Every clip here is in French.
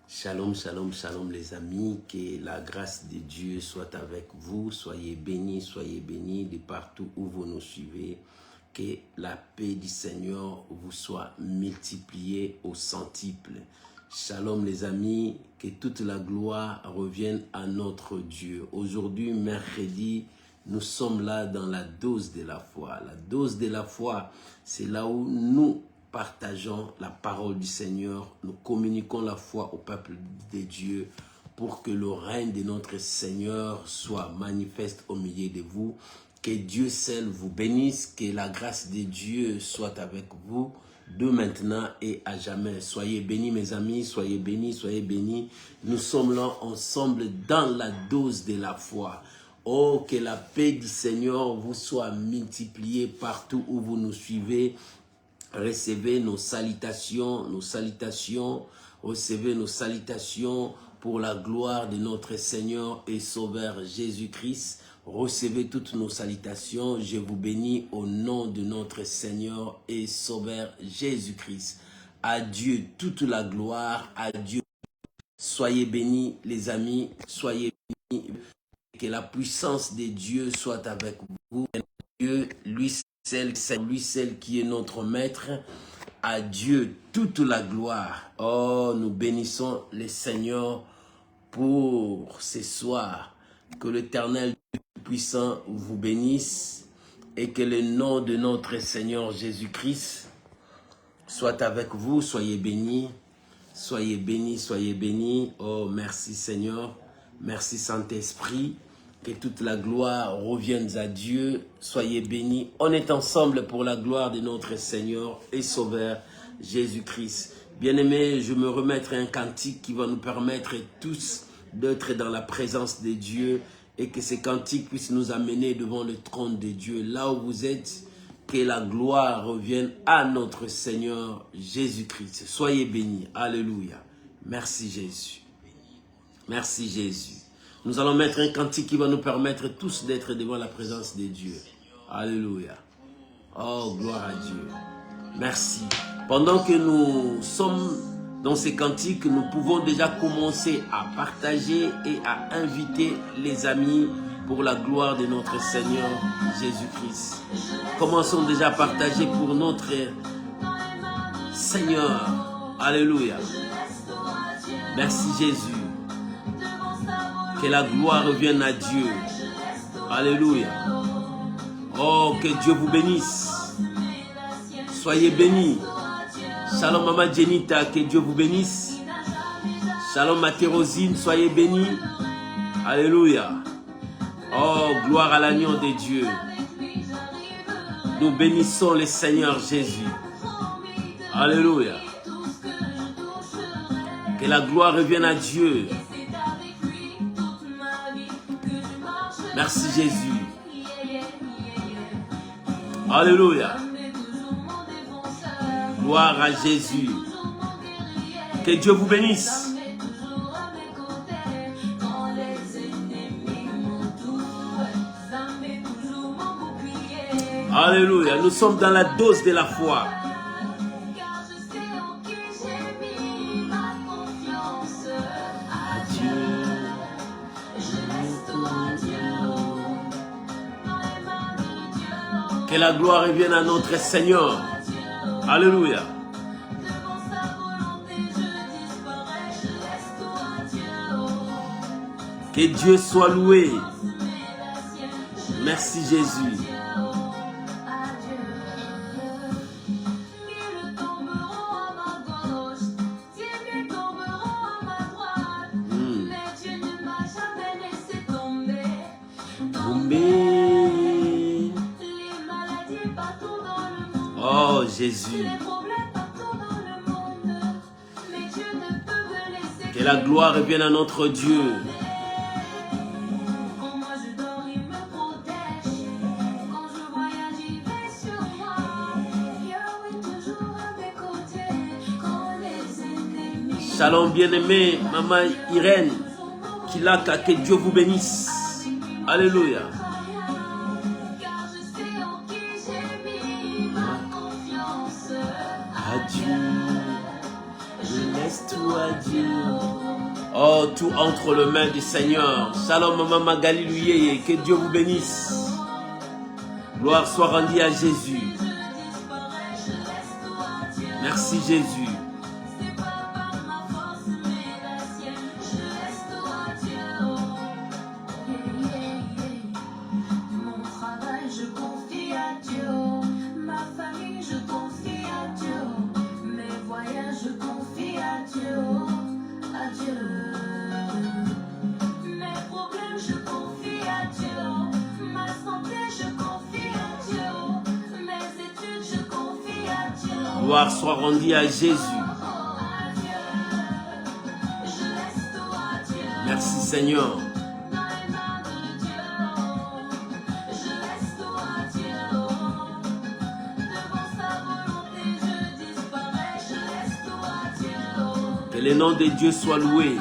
Shalom, shalom, shalom les amis, que la grâce de Dieu soit avec vous, soyez bénis de partout où vous nous suivez, que la paix du Seigneur vous soit multipliée au centuple. Shalom les amis, que toute la gloire revienne à notre Dieu. Aujourd'hui, mercredi, nous sommes là dans la dose de la foi. La dose de la foi, c'est là où nous partageons la parole du Seigneur, nous communiquons la foi au peuple de Dieu pour que le règne de notre Seigneur soit manifeste au milieu de vous. Que Dieu seul vous bénisse, que la grâce de Dieu soit avec vous de maintenant et à jamais. Soyez bénis mes amis, soyez bénis, soyez bénis. Nous sommes là ensemble dans la dose de la foi. Oh, que la paix du Seigneur vous soit multipliée partout où vous nous suivez. Recevez nos salutations, recevez nos salutations pour la gloire de notre Seigneur et Sauveur Jésus-Christ. Recevez toutes nos salutations. Je vous bénis au nom de notre Seigneur et Sauveur Jésus-Christ. À Dieu toute la gloire, à Dieu. Soyez bénis les amis, soyez bénis. Que la puissance de Dieu soit avec vous. Dieu, lui seul qui est notre maître. À Dieu toute la gloire. Oh, nous bénissons le Seigneur pour ce soir. Que l'Éternel puissant vous bénisse et que le nom de notre Seigneur Jésus-Christ soit avec vous. Soyez bénis, soyez bénis, soyez bénis. Oh, merci Seigneur, merci Saint-Esprit. Que toute la gloire revienne à Dieu. Soyez bénis. On est ensemble pour la gloire de notre Seigneur et Sauveur Jésus-Christ. Bien-aimés, je me remettrai un cantique qui va nous permettre tous d'être dans la présence de Dieu et que ce cantique puisse nous amener devant le trône de Dieu. Là où vous êtes, que la gloire revienne à notre Seigneur Jésus-Christ. Soyez bénis. Alléluia. Merci Jésus. Merci Jésus. Nous allons mettre un cantique qui va nous permettre tous d'être devant la présence de Dieu. Alléluia. Oh, gloire à Dieu. Merci. Pendant que nous sommes dans ces cantiques, nous pouvons déjà commencer à partager et à inviter les amis pour la gloire de notre Seigneur Jésus-Christ. Commençons déjà à partager pour notre Seigneur. Alléluia. Merci Jésus. Que la gloire revienne à Dieu. Alléluia. Oh, que Dieu vous bénisse. Soyez bénis. Shalom Mama Jenita, que Dieu vous bénisse. Shalom Mathérosine, soyez bénis. Alléluia. Oh, gloire à l'agneau de Dieu. Nous bénissons le Seigneur Jésus. Alléluia. Que la gloire revienne à Dieu. Merci Jésus. Alléluia. Gloire à Jésus. Que Dieu vous bénisse. Alléluia. Nous sommes dans la dose de la foi. Que la gloire revienne à notre Seigneur. Alléluia. Que Dieu soit loué. Merci Jésus. Oh Jésus. Que la gloire revienne à notre Dieu. Shalom bien-aimé, maman Irène, Kilaka, que Dieu vous bénisse. Alléluia. Adieu, je laisse tout à Dieu. Oh, tout entre les mains du Seigneur. Shalom, Maman Magali Luyeye, que Dieu vous bénisse. Gloire soit rendue à Jésus. Merci Jésus. Gloire soit rendue à Jésus. Merci Seigneur. Que le nom de Dieu soit loué.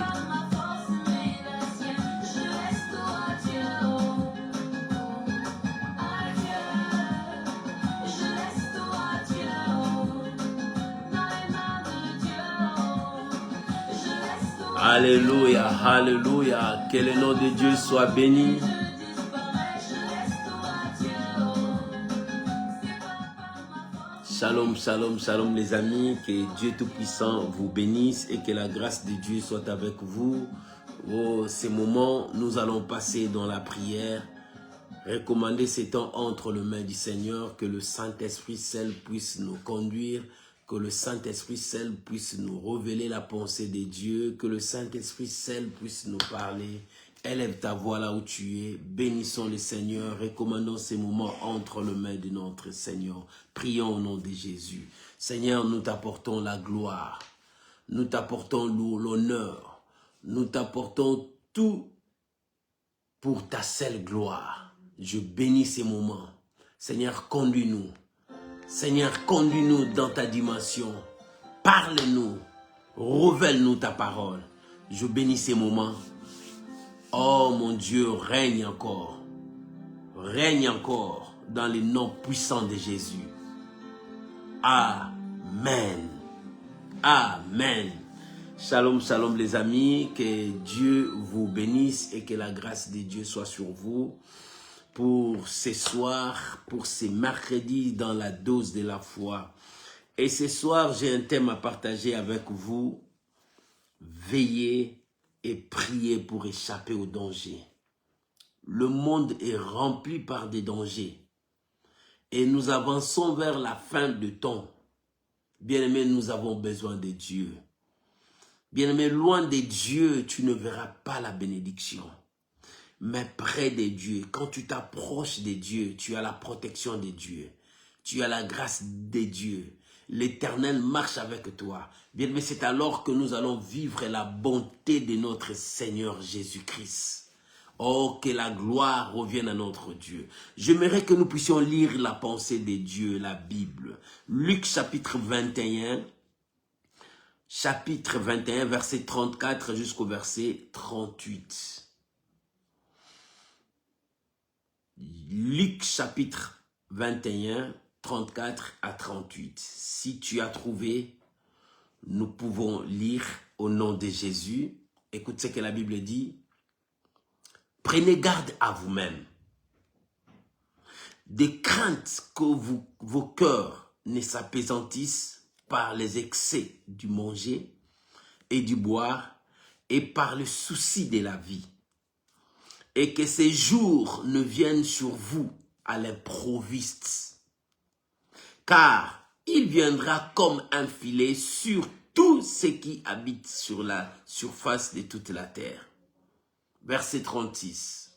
Alléluia, alléluia, que le nom de Dieu soit béni. Shalom, shalom, shalom les amis, que Dieu Tout-Puissant vous bénisse et que la grâce de Dieu soit avec vous. Oh, ces moments, nous allons passer dans la prière, recommander ces temps entre les mains du Seigneur, que le Saint-Esprit seul puisse nous conduire, que le Saint-Esprit seul puisse nous révéler la pensée de Dieu, que le Saint-Esprit seul puisse nous parler. Élève ta voix là où tu es, bénissons le Seigneur, recommandons ces moments entre les mains de notre Seigneur. Prions au nom de Jésus. Seigneur, nous t'apportons la gloire, nous t'apportons l'honneur, nous t'apportons tout pour ta seule gloire. Je bénis ces moments. Seigneur, conduis-nous. Seigneur, conduis-nous dans ta dimension. Parle-nous. Révèle-nous ta parole. Je bénis ces moments. Oh mon Dieu, règne encore. Règne encore dans le nom puissant de Jésus. Amen. Amen. Shalom, shalom les amis. Que Dieu vous bénisse et que la grâce de Dieu soit sur vous. Pour ce soir, pour ce mercredi dans la dose de la foi. Et ce soir, j'ai un thème à partager avec vous. Veillez et priez pour échapper aux dangers. Le monde est rempli par des dangers. Et nous avançons vers la fin du temps. Bien-aimés, nous avons besoin de Dieu. Bien-aimés, loin de Dieu, tu ne verras pas la bénédiction. Mais près de Dieu, quand tu t'approches de Dieu, tu as la protection de Dieu. Tu as la grâce de Dieu. L'Éternel marche avec toi. Bien, mais c'est alors que nous allons vivre la bonté de notre Seigneur Jésus-Christ. Oh, que la gloire revienne à notre Dieu. J'aimerais que nous puissions lire la pensée de Dieu, la Bible. Luc chapitre 21, verset 34 jusqu'au verset 38. Luc chapitre 21, 34 à 38. Si tu as trouvé, nous pouvons lire au nom de Jésus. Écoute ce que la Bible dit. Prenez garde à vous-même. Des craintes que vos cœurs ne s'apaisantissent par les excès du manger et du boire et par le souci de la vie. Et que ces jours ne viennent sur vous à l'improviste. Car il viendra comme un filet sur tous ceux qui habitent sur la surface de toute la terre. Verset 36.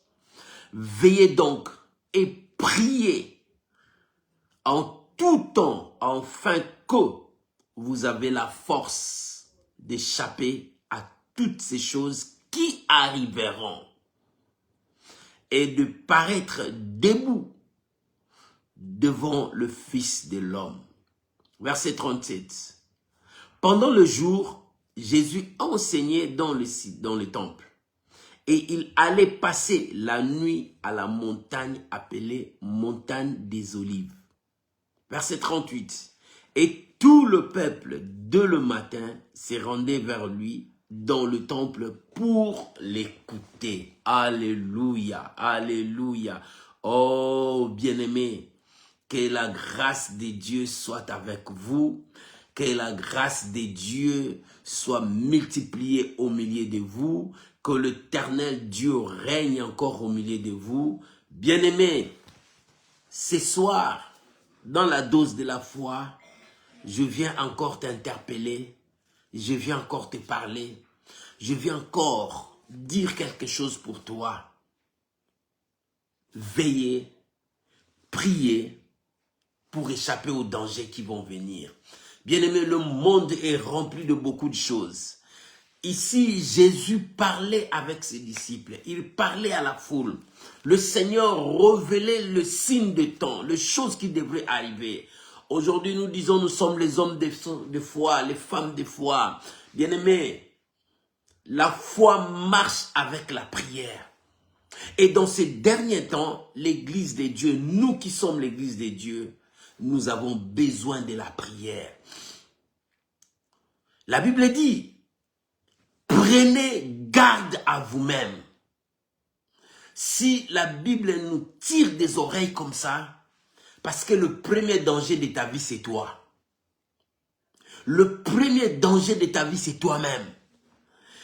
Veillez donc et priez en tout temps, afin que vous avez la force d'échapper à toutes ces choses qui arriveront et de paraître debout devant le Fils de l'homme. Verset 37. Pendant le jour, Jésus enseignait dans le temple. Et il allait passer la nuit à la montagne appelée montagne des Olives. Verset 38. Et tout le peuple, dès le matin, s'est rendu vers lui dans le temple pour l'écouter. Alléluia, alléluia. Oh, bien-aimés, que la grâce de Dieu soit avec vous, que la grâce de Dieu soit multipliée au milieu de vous, que l'Éternel Dieu règne encore au milieu de vous. Bien-aimés, ce soir, dans la dose de la foi, je viens encore t'interpeller, je viens encore te parler, je viens encore dire quelque chose pour toi. Veillez, priez pour échapper aux dangers qui vont venir. Bien-aimé, le monde est rempli de beaucoup de choses. Ici, Jésus parlait avec ses disciples, il parlait à la foule. Le Seigneur révélait le signe de temps, les choses qui devraient arriver. Aujourd'hui, nous disons, nous sommes les hommes de foi, les femmes de foi. Bien-aimés, la foi marche avec la prière. Et dans ces derniers temps, l'Église de Dieu, nous qui sommes l'Église de Dieu, nous avons besoin de la prière. La Bible dit, prenez garde à vous-même. Si la Bible nous tire des oreilles comme ça, parce que le premier danger de ta vie, c'est toi. Le premier danger de ta vie, c'est toi-même.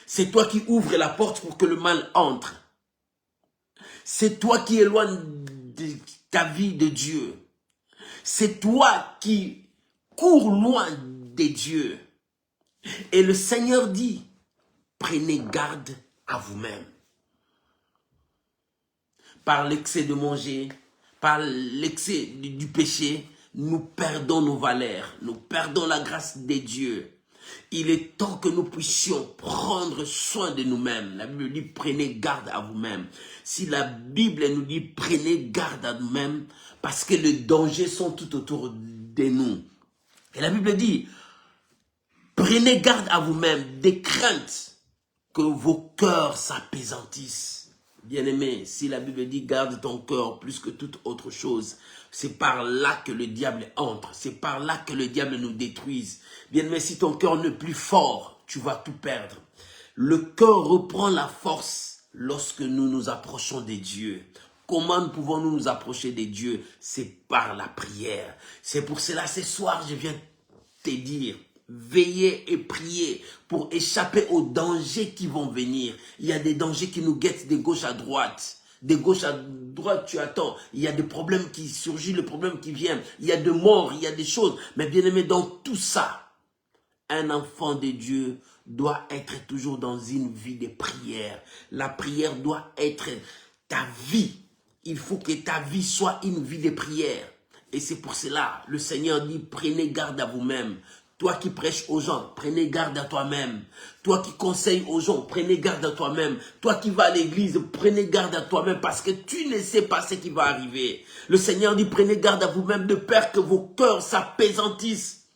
C'est toi qui ouvres la porte pour que le mal entre. C'est toi qui éloignes ta vie de Dieu. C'est toi qui cours loin de Dieu. Et le Seigneur dit, prenez garde à vous-même. Par l'excès de manger, par l'excès du péché, nous perdons nos valeurs, nous perdons la grâce de Dieu. Il est temps que nous puissions prendre soin de nous-mêmes. La Bible dit, prenez garde à vous-même. Si la Bible nous dit, prenez garde à nous-mêmes, parce que les dangers sont tout autour de nous. Et la Bible dit, prenez garde à vous-même des craintes que vos cœurs s'apaisantissent. Bien-aimé, si la Bible dit garde ton cœur plus que toute autre chose, c'est par là que le diable entre, c'est par là que le diable nous détruise. Bien-aimé, si ton cœur n'est plus fort, tu vas tout perdre. Le cœur reprend la force lorsque nous nous approchons de Dieu. Comment pouvons-nous nous approcher de Dieu? C'est par la prière. C'est pour cela, ce soir, je viens te dire, veillez et priez pour échapper aux dangers qui vont venir. Il y a des dangers qui nous guettent de gauche à droite. De gauche à droite, tu attends. Il y a des problèmes qui surgissent, les problèmes qui viennent. Il y a des morts, il y a des choses. Mais bien aimé, dans tout ça, un enfant de Dieu doit être toujours dans une vie de prière. La prière doit être ta vie. Il faut que ta vie soit une vie de prière. Et c'est pour cela, le Seigneur dit, prenez garde à vous-même. Toi qui prêches aux gens, prenez garde à toi-même. Toi qui conseilles aux gens, prenez garde à toi-même. Toi qui vas à l'église, prenez garde à toi-même parce que tu ne sais pas ce qui va arriver. Le Seigneur dit, prenez garde à vous-même de peur que vos cœurs s'apaisantissent.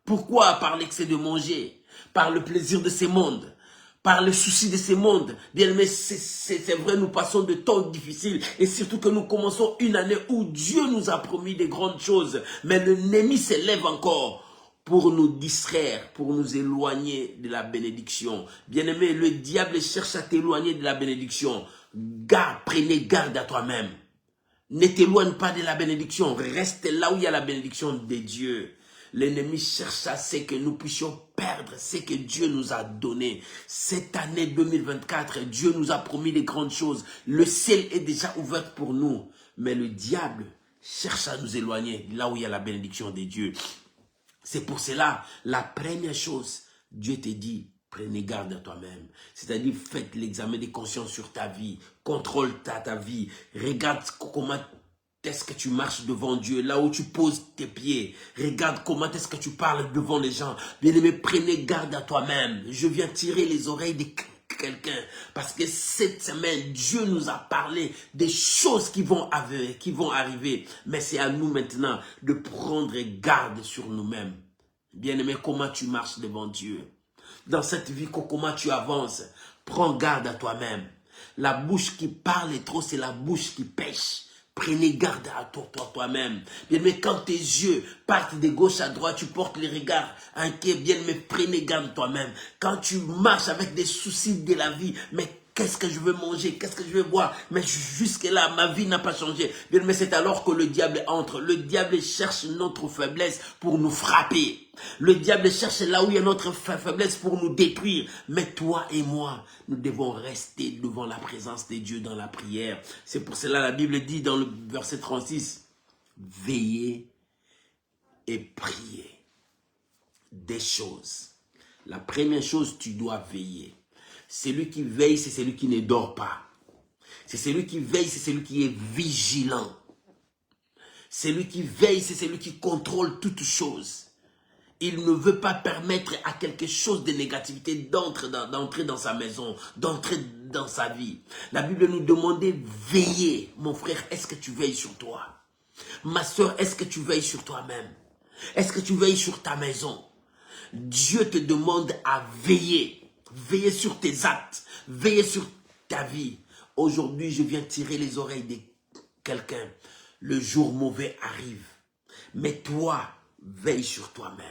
Pourquoi? Par l'excès de manger, par le plaisir de ce monde, par le souci de ce monde. Bien aimé, c'est vrai, nous passons de temps difficiles et surtout que nous commençons une année où Dieu nous a promis de grandes choses. Mais l'ennemi s'élève encore pour nous distraire, pour nous éloigner de la bénédiction. Bien-aimé, le diable cherche à t'éloigner de la bénédiction. Prenez garde à toi-même. Ne t'éloigne pas de la bénédiction. Reste là où il y a la bénédiction de Dieu. L'ennemi cherche à ce que nous puissions perdre ce que Dieu nous a donné. Cette année 2024, Dieu nous a promis de grandes choses. Le ciel est déjà ouvert pour nous. Mais le diable cherche à nous éloigner là où il y a la bénédiction de Dieu. C'est pour cela, la première chose, Dieu te dit, prenez garde à toi-même. C'est-à-dire, faites l'examen de conscience sur ta vie. Contrôle ta vie. Regarde comment est-ce que tu marches devant Dieu, là où tu poses tes pieds. Regarde comment est-ce que tu parles devant les gens. Bien-aimé, prenez garde à toi-même. Je viens tirer les oreilles de quelqu'un. Parce que cette semaine, Dieu nous a parlé des choses qui vont arriver. Mais c'est à nous maintenant de prendre garde sur nous-mêmes. Bien-aimé, comment tu marches devant Dieu? Dans cette vie, comment tu avances? Prends garde à toi-même. La bouche qui parle trop, c'est la bouche qui pêche. Prenez garde à toi-même. Bien-aimé, quand tes yeux partent de gauche à droite, tu portes les regards inquiets. Bien-aimé, prenez garde toi-même. Quand tu marches avec des soucis de la vie, mais qu'est-ce que je veux manger? Qu'est-ce que je veux boire? Mais jusque-là, ma vie n'a pas changé. Bien, mais c'est alors que le diable entre. Le diable cherche notre faiblesse pour nous frapper. Le diable cherche là où il y a notre faiblesse pour nous détruire. Mais toi et moi, nous devons rester devant la présence de Dieu dans la prière. C'est pour cela la Bible dit dans le verset 36, veillez et priez des choses. La première chose, tu dois veiller. Celui qui veille, c'est celui qui ne dort pas. C'est celui qui veille, c'est celui qui est vigilant. Celui qui veille, c'est celui qui contrôle toutes choses. Il ne veut pas permettre à quelque chose de négativité d'entrer dans sa maison, d'entrer dans sa vie. La Bible nous demandait veiller. Mon frère, est-ce que tu veilles sur toi? Ma soeur, est-ce que tu veilles sur toi-même? Est-ce que tu veilles sur ta maison? Dieu te demande à veiller. Veiller sur tes actes. Veiller sur ta vie. Aujourd'hui, je viens tirer les oreilles de quelqu'un. Le jour mauvais arrive. Mais toi, veille sur toi-même.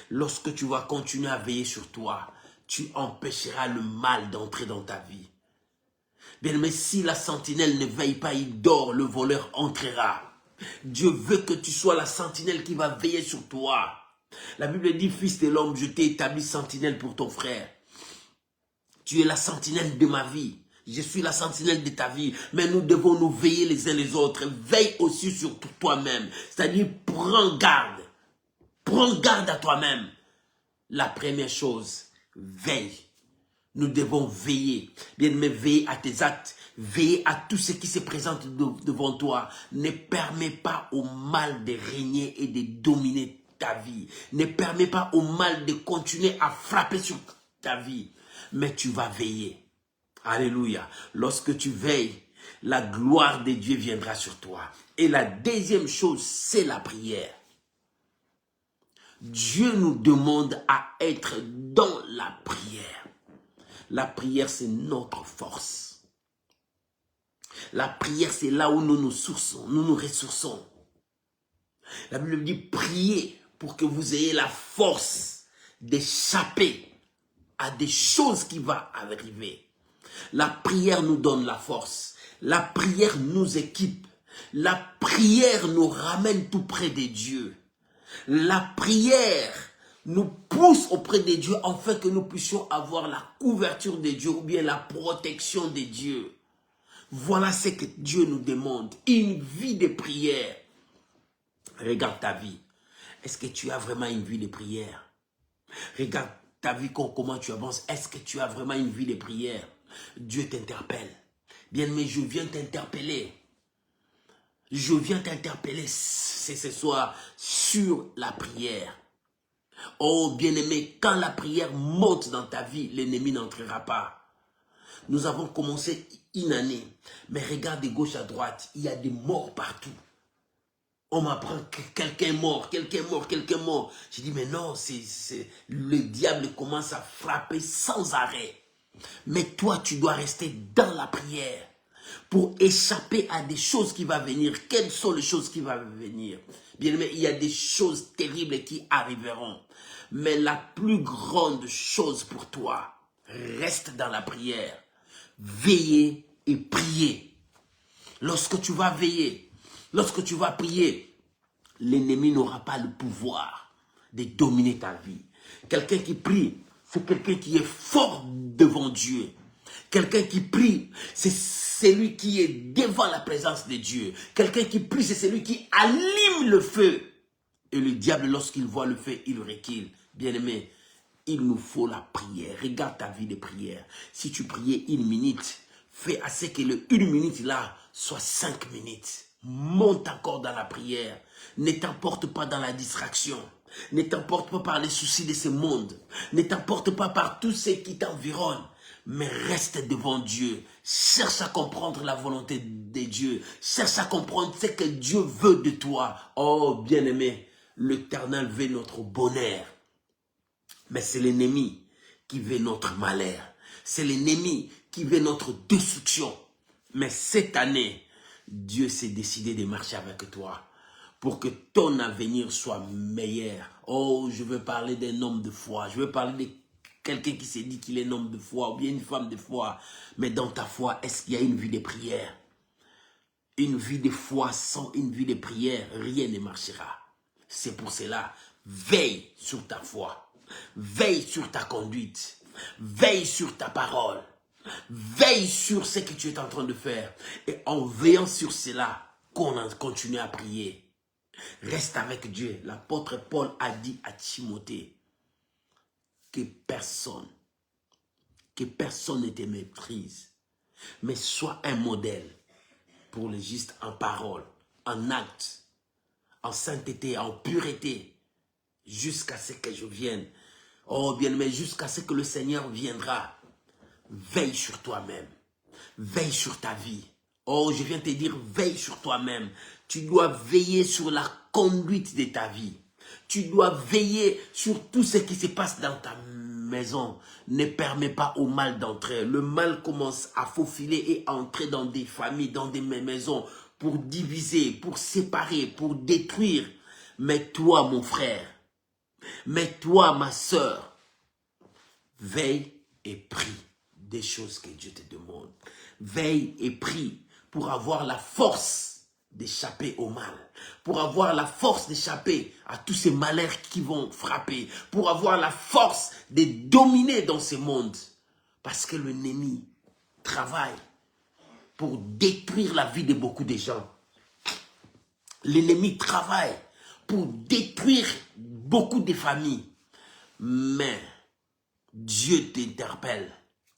Lorsque tu vas continuer à veiller sur toi, tu empêcheras le mal d'entrer dans ta vie. Bien, mais si la sentinelle ne veille pas, il dort, le voleur entrera. Dieu veut que tu sois la sentinelle qui va veiller sur toi. La Bible dit, fils de l'homme, je t'ai établi sentinelle pour ton frère. Tu es la sentinelle de ma vie. Je suis la sentinelle de ta vie. Mais nous devons nous veiller les uns les autres. Veille aussi sur toi-même. C'est-à-dire, prends garde. Prends garde à toi-même. La première chose, veille. Nous devons veiller. Bien, mais veiller à tes actes. Veiller à tout ce qui se présente devant toi. Ne permets pas au mal de régner et de dominer ta vie. Ne permets pas au mal de continuer à frapper sur ta vie. Mais tu vas veiller. Alléluia. Lorsque tu veilles, la gloire de Dieu viendra sur toi. Et la deuxième chose, c'est la prière. Dieu nous demande à être dans la prière. La prière, c'est notre force. La prière, c'est là où nous nous sourçons, nous nous ressourçons. La Bible dit, priez pour que vous ayez la force d'échapper à des choses qui vont arriver. La prière nous donne la force. La prière nous équipe. La prière nous ramène tout près de Dieu. La prière nous pousse auprès de Dieu afin que nous puissions avoir la couverture de Dieu ou bien la protection de Dieu. Voilà ce que Dieu nous demande. Une vie de prière. Regarde ta vie. Est-ce que tu as vraiment une vie de prière? Regarde ta vie, comment tu avances. Est-ce que tu as vraiment une vie de prière? Dieu t'interpelle. Bien-aimé, je viens t'interpeller. Je viens t'interpeller ce soir sur la prière. Oh, bien-aimé, quand la prière monte dans ta vie, l'ennemi n'entrera pas. Nous avons commencé une année, mais regarde de gauche à droite, il y a des morts partout. On m'apprend que quelqu'un est mort, quelqu'un est mort, quelqu'un est mort. Je dis, mais non, le diable commence à frapper sans arrêt. Mais toi, tu dois rester dans la prière pour échapper à des choses qui vont venir. Quelles sont les choses qui vont venir? Bien aimé, il y a des choses terribles qui arriveront. Mais la plus grande chose pour toi, reste dans la prière. Veillez et priez. Lorsque tu vas veiller, lorsque tu vas prier, l'ennemi n'aura pas le pouvoir de dominer ta vie. Quelqu'un qui prie, c'est quelqu'un qui est fort devant Dieu. Quelqu'un qui prie, c'est celui qui est devant la présence de Dieu. Quelqu'un qui prie, c'est celui qui allume le feu. Et le diable, lorsqu'il voit le feu, il recule. Bien-aimé, il nous faut la prière. Regarde ta vie de prière. Si tu priais 1 minute, fais à ce que le 1 minute là soit 5 minutes. Monte encore dans la prière. Ne t'emporte pas dans la distraction. Ne t'emporte pas par les soucis de ce monde. Ne t'emporte pas par tout ce qui t'environne. Mais reste devant Dieu. Cherche à comprendre la volonté de Dieu. Cherche à comprendre ce que Dieu veut de toi. Oh, bien-aimé, l'Éternel veut notre bonheur. Mais c'est l'ennemi qui veut notre malheur. C'est l'ennemi qui veut notre destruction. Mais cette année, Dieu s'est décidé de marcher avec toi pour que ton avenir soit meilleur. Oh, je veux parler d'un homme de foi. Je veux parler de quelqu'un qui s'est dit qu'il est un homme de foi ou bien une femme de foi. Mais dans ta foi, est-ce qu'il y a une vie de prière? Une vie de foi sans une vie de prière, rien ne marchera. C'est pour cela, veille sur ta foi. Veille sur ta conduite. Veille sur ta parole. Veille sur ce que tu es en train de faire. Et en veillant sur cela, qu'on continue à prier. Reste avec Dieu. L'apôtre Paul a dit à Timothée que personne ne te méprise, mais sois un modèle pour le juste en parole, en acte, en sainteté, en pureté, jusqu'à ce que je vienne. Oh bien-aimé, jusqu'à ce que le Seigneur viendra. Veille sur toi-même. Veille sur ta vie. Oh, je viens te dire, veille sur toi-même. Tu dois veiller sur la conduite de ta vie. Tu dois veiller sur tout ce qui se passe dans ta maison. Ne permets pas au mal d'entrer. Le mal commence à faufiler et à entrer dans des familles, dans des maisons, pour diviser, pour séparer, pour détruire. Mais toi, mon frère, mais toi, ma soeur, veille et prie des choses que Dieu te demande. Veille et prie pour avoir la force d'échapper au mal, pour avoir la force d'échapper à tous ces malheurs qui vont frapper, pour avoir la force de dominer dans ce monde. Parce que l'ennemi travaille pour détruire la vie de beaucoup de gens. L'ennemi travaille pour détruire beaucoup de familles. Mais Dieu t'interpelle,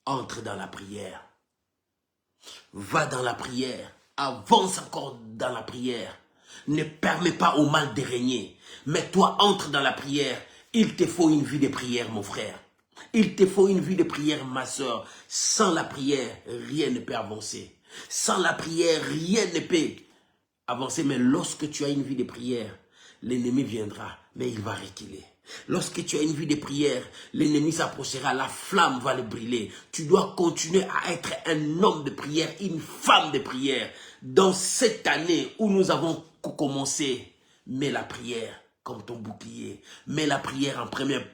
entre dans la prière. Va dans la prière. Avance encore dans la prière. Ne permets pas au mal de régner. Mais toi, entre dans la prière. Il te faut une vie de prière, mon frère. Il te faut une vie de prière, ma soeur. Sans la prière, rien ne peut avancer. Sans la prière, rien ne peut avancer. Mais lorsque tu as une vie de prière, l'ennemi viendra, mais il va reculer. Lorsque tu as une vie de prière, l'ennemi s'approchera, la flamme va le brûler. Tu dois continuer à être un homme de prière, une femme de prière. Dans cette année où nous avons commencé, mets la prière comme ton bouclier. Mets la prière en première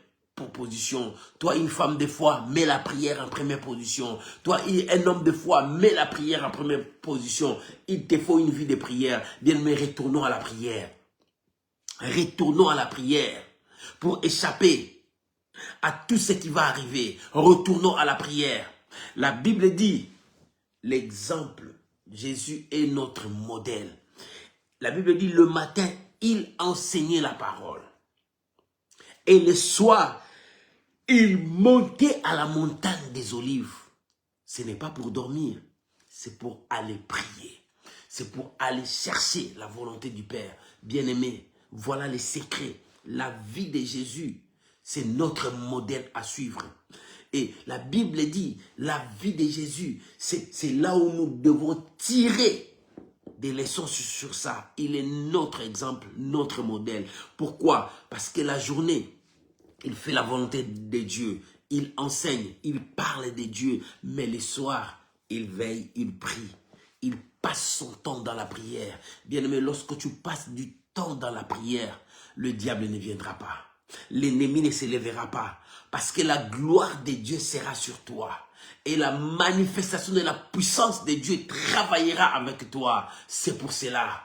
position. Toi, une femme de foi, mets la prière en première position. Toi, un homme de foi, mets la prière en première position. Il te faut une vie de prière. Bien, mais retournons à la prière. Retournons à la prière. Pour échapper à tout ce qui va arriver, retournons à la prière. La Bible dit, l'exemple, Jésus est notre modèle. La Bible dit, le matin, il enseignait la parole. Et le soir, il montait à la montagne des Olives. Ce n'est pas pour dormir, c'est pour aller prier. C'est pour aller chercher la volonté du Père. Bien-aimé, voilà les secrets. La vie de Jésus, c'est notre modèle à suivre. Et la Bible dit, la vie de Jésus, c'est là où nous devons tirer des leçons sur ça. Il est notre exemple, notre modèle. Pourquoi? Parce que la journée, il fait la volonté de Dieu. Il enseigne, il parle de Dieu. Mais le soir, il veille, il prie. Il passe son temps dans la prière. Bien-aimé, lorsque tu passes du temps dans la prière, le diable ne viendra pas. L'ennemi ne se lèvera pas. Parce que la gloire de Dieu sera sur toi. Et la manifestation de la puissance de Dieu travaillera avec toi. C'est pour cela.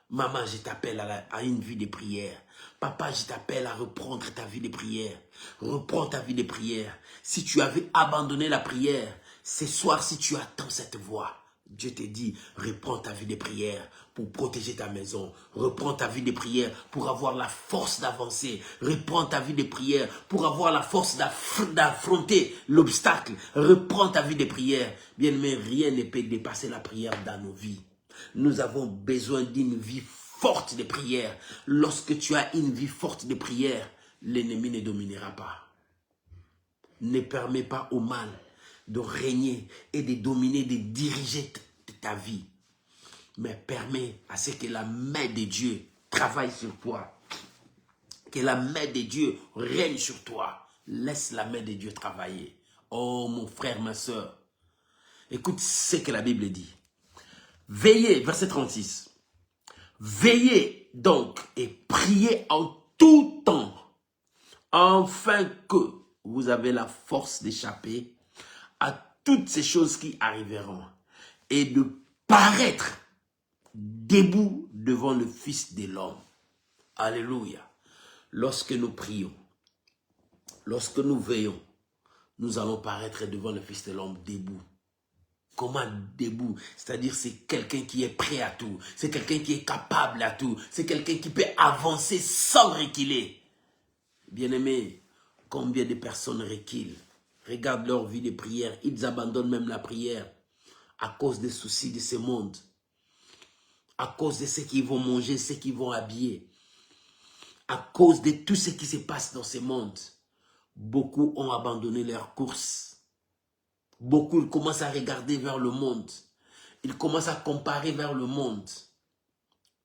Maman, je t'appelle à une vie de prière. Papa, je t'appelle à reprendre ta vie de prière. Reprends ta vie de prière. Si tu avais abandonné la prière, ce soir, si tu attends cette voix, Dieu te dit, reprends ta vie de prière pour protéger ta maison. Reprends ta vie de prière pour avoir la force d'avancer. Reprends ta vie de prière pour avoir la force d'affronter l'obstacle. Reprends ta vie de prière. Bien, mais rien ne peut dépasser la prière dans nos vies. Nous avons besoin d'une vie forte de prière. Lorsque tu as une vie forte de prière, l'ennemi ne dominera pas. Ne permets pas au mal de régner et de dominer, de diriger ta vie. Mais permets à ce que la main de Dieu travaille sur toi. Que la main de Dieu règne sur toi. Laisse la main de Dieu travailler. Oh mon frère, ma soeur, écoute ce que la Bible dit. Veillez, verset 36. Veillez donc et priez en tout temps, afin que vous avez la force d'échapper à toutes ces choses qui arriveront et de paraître debout devant le Fils de l'homme. Alléluia. Lorsque nous prions, lorsque nous veillons, nous allons paraître devant le Fils de l'homme debout. Comment debout? C'est-à-dire c'est quelqu'un qui est prêt à tout. C'est quelqu'un qui est capable à tout. C'est quelqu'un qui peut avancer sans reculer. Bien-aimés, combien de personnes reculent? Regarde leur vie de prière. Ils abandonnent même la prière à cause des soucis de ce monde. À cause de ce qu'ils vont manger, ce qu'ils vont habiller. À cause de tout ce qui se passe dans ce monde. Beaucoup ont abandonné leur course. Beaucoup ils commencent à regarder vers le monde. Ils commencent à comparer vers le monde.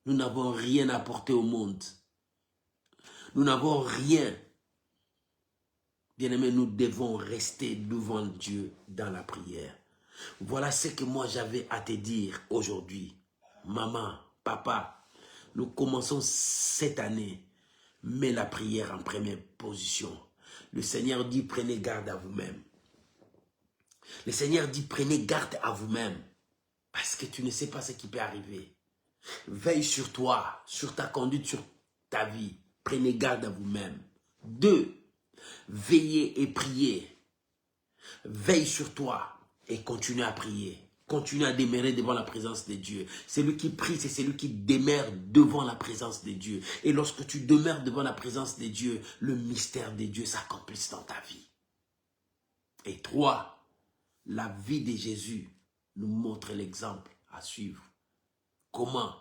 Nous n'avons rien à apporter au monde. Nous n'avons rien. Bien-aimés, nous devons rester devant Dieu dans la prière. Voilà ce que moi j'avais à te dire aujourd'hui. Maman, papa, nous commençons cette année. Mets la prière en première position. Le Seigneur dit, prenez garde à vous-même. Le Seigneur dit, prenez garde à vous-même. Parce que tu ne sais pas ce qui peut arriver. Veille sur toi, sur ta conduite, sur ta vie. Prenez garde à vous-même. 2. Veillez et priez. Veille sur toi et continue à prier. Continue à demeurer devant la présence de Dieu. Celui qui prie, c'est celui qui demeure devant la présence de Dieu. Et lorsque tu demeures devant la présence de Dieu, le mystère de Dieu s'accomplit dans ta vie. Et 3, la vie de Jésus nous montre l'exemple à suivre. Comment?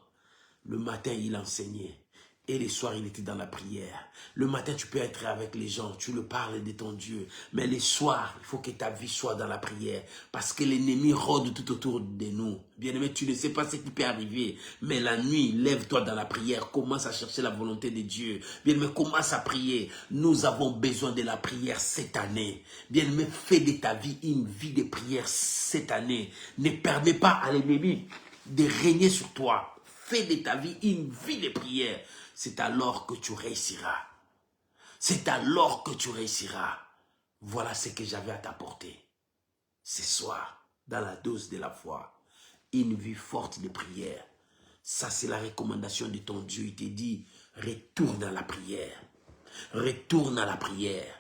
Le matin, il enseignait. Et le soir, il était dans la prière. Le matin, tu peux être avec les gens, tu le parles de ton Dieu. Mais le soir, il faut que ta vie soit dans la prière. Parce que l'ennemi rôde tout autour de nous. Bien-aimé, tu ne sais pas ce qui peut arriver. Mais la nuit, lève-toi dans la prière. Commence à chercher la volonté de Dieu. Bien-aimé, commence à prier. Nous avons besoin de la prière cette année. Bien-aimé, fais de ta vie une vie de prière cette année. Ne permets pas à l'ennemi de régner sur toi. Fais de ta vie une vie de prière. C'est alors que tu réussiras. C'est alors que tu réussiras. Voilà ce que j'avais à t'apporter. Ce soir, dans la dose de la foi, une vie forte de prière. Ça, c'est la recommandation de ton Dieu. Il te dit, retourne à la prière. Retourne à la prière.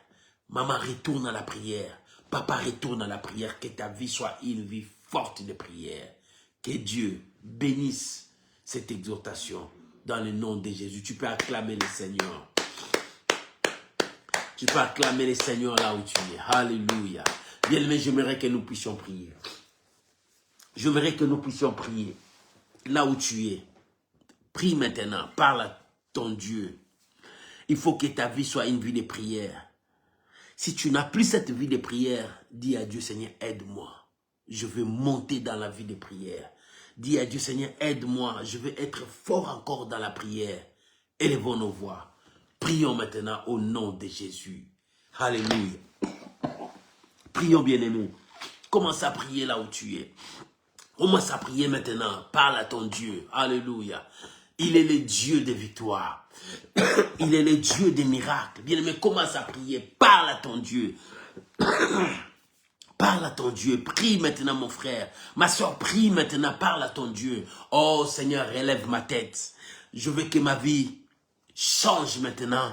Maman, retourne à la prière. Papa, retourne à la prière. Que ta vie soit une vie forte de prière. Que Dieu bénisse cette exhortation. Dans le nom de Jésus, tu peux acclamer le Seigneur. Tu peux acclamer le Seigneur là où tu es. Alléluia. Bien-aimé, j'aimerais que nous puissions prier. J'aimerais que nous puissions prier là où tu es. Prie maintenant, parle à ton Dieu. Il faut que ta vie soit une vie de prière. Si tu n'as plus cette vie de prière, dis à Dieu, Seigneur, aide-moi. Je veux monter dans la vie de prière. Dis à Dieu, Seigneur, aide-moi. Je veux être fort encore dans la prière. Élevons nos voix. Prions maintenant au nom de Jésus. Alléluia. Prions, bien-aimés. Commence à prier là où tu es. Commence à prier maintenant. Parle à ton Dieu. Alléluia. Il est le Dieu des victoires. Il est le Dieu des miracles. Bien-aimé, commence à prier. Parle à ton Dieu. Parle à ton Dieu, prie maintenant mon frère, ma soeur, prie maintenant, parle à ton Dieu. Oh Seigneur, relève ma tête, je veux que ma vie change maintenant.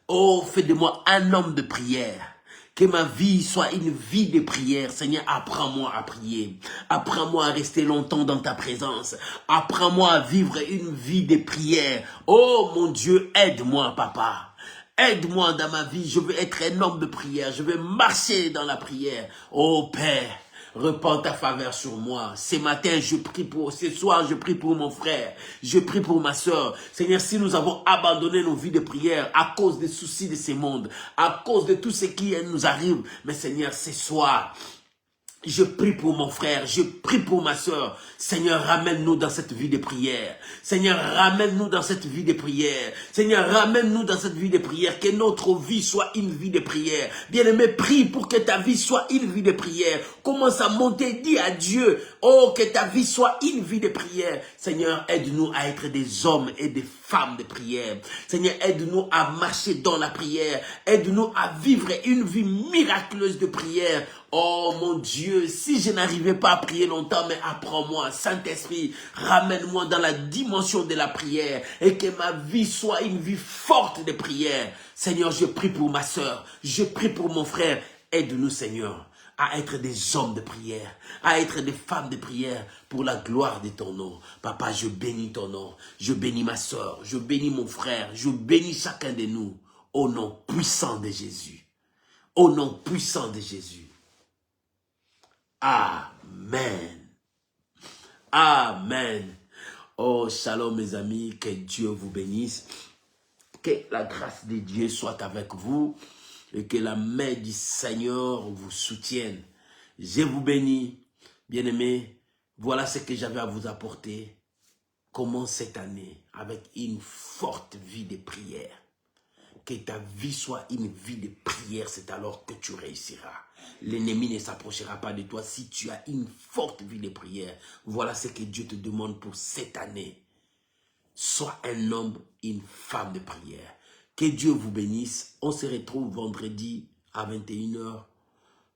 Oh, fais de moi un homme de prière, que ma vie soit une vie de prière. Seigneur, apprends-moi à prier, apprends-moi à rester longtemps dans ta présence, apprends-moi à vivre une vie de prière. Oh mon Dieu, aide-moi papa. Aide-moi dans ma vie, je veux être un homme de prière, je veux marcher dans la prière. Oh Père, répands ta faveur sur moi. Ce matin, je prie ce soir, je prie pour mon frère, je prie pour ma soeur. Seigneur, si nous avons abandonné nos vies de prière à cause des soucis de ce monde, à cause de tout ce qui nous arrive, mais Seigneur, ce soir, Je prie pour mon frère, je prie pour ma soeur. Seigneur, ramène-nous dans cette vie de prière. Seigneur, ramène-nous dans cette vie de prière. Seigneur, ramène-nous dans cette vie de prière. Que notre vie soit une vie de prière. Bien-aimé, prie pour que ta vie soit une vie de prière. Commence à monter, dis à Dieu, oh, que ta vie soit une vie de prière. Seigneur, aide-nous à être des hommes et des femmes de prière. Seigneur, aide-nous à marcher dans la prière. Aide-nous à vivre une vie miraculeuse de prière. Oh mon Dieu, si je n'arrivais pas à prier longtemps, mais apprends-moi, Saint-Esprit, ramène-moi dans la dimension de la prière et que ma vie soit une vie forte de prière. Seigneur, je prie pour ma soeur, je prie pour mon frère. Aide-nous, Seigneur, à être des hommes de prière, à être des femmes de prière pour la gloire de ton nom. Papa, je bénis ton nom, je bénis ma soeur, je bénis mon frère, je bénis chacun de nous au nom puissant de Jésus. Au nom puissant de Jésus. Amen. Amen. Oh, shalom mes amis, que Dieu vous bénisse. Que la grâce de Dieu soit avec vous et que la main du Seigneur vous soutienne. Je vous bénis, bien-aimés. Voilà ce que j'avais à vous apporter. Commence cette année avec une forte vie de prière. Que ta vie soit une vie de prière, c'est alors que tu réussiras. L'ennemi ne s'approchera pas de toi si tu as une forte vie de prière. Voilà ce que Dieu te demande pour cette année. Sois un homme, une femme de prière. Que Dieu vous bénisse. On se retrouve vendredi à 21 h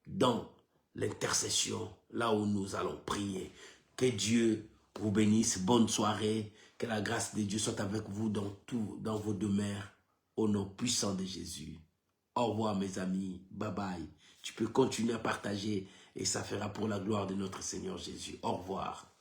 dans l'intercession, là où nous allons prier. Que Dieu vous bénisse. Bonne soirée. Que la grâce de Dieu soit avec vous dans tout, dans vos demeures. Au nom puissant de Jésus. Au revoir mes amis. Bye bye. Tu peux continuer à partager et ça fera pour la gloire de notre Seigneur Jésus. Au revoir.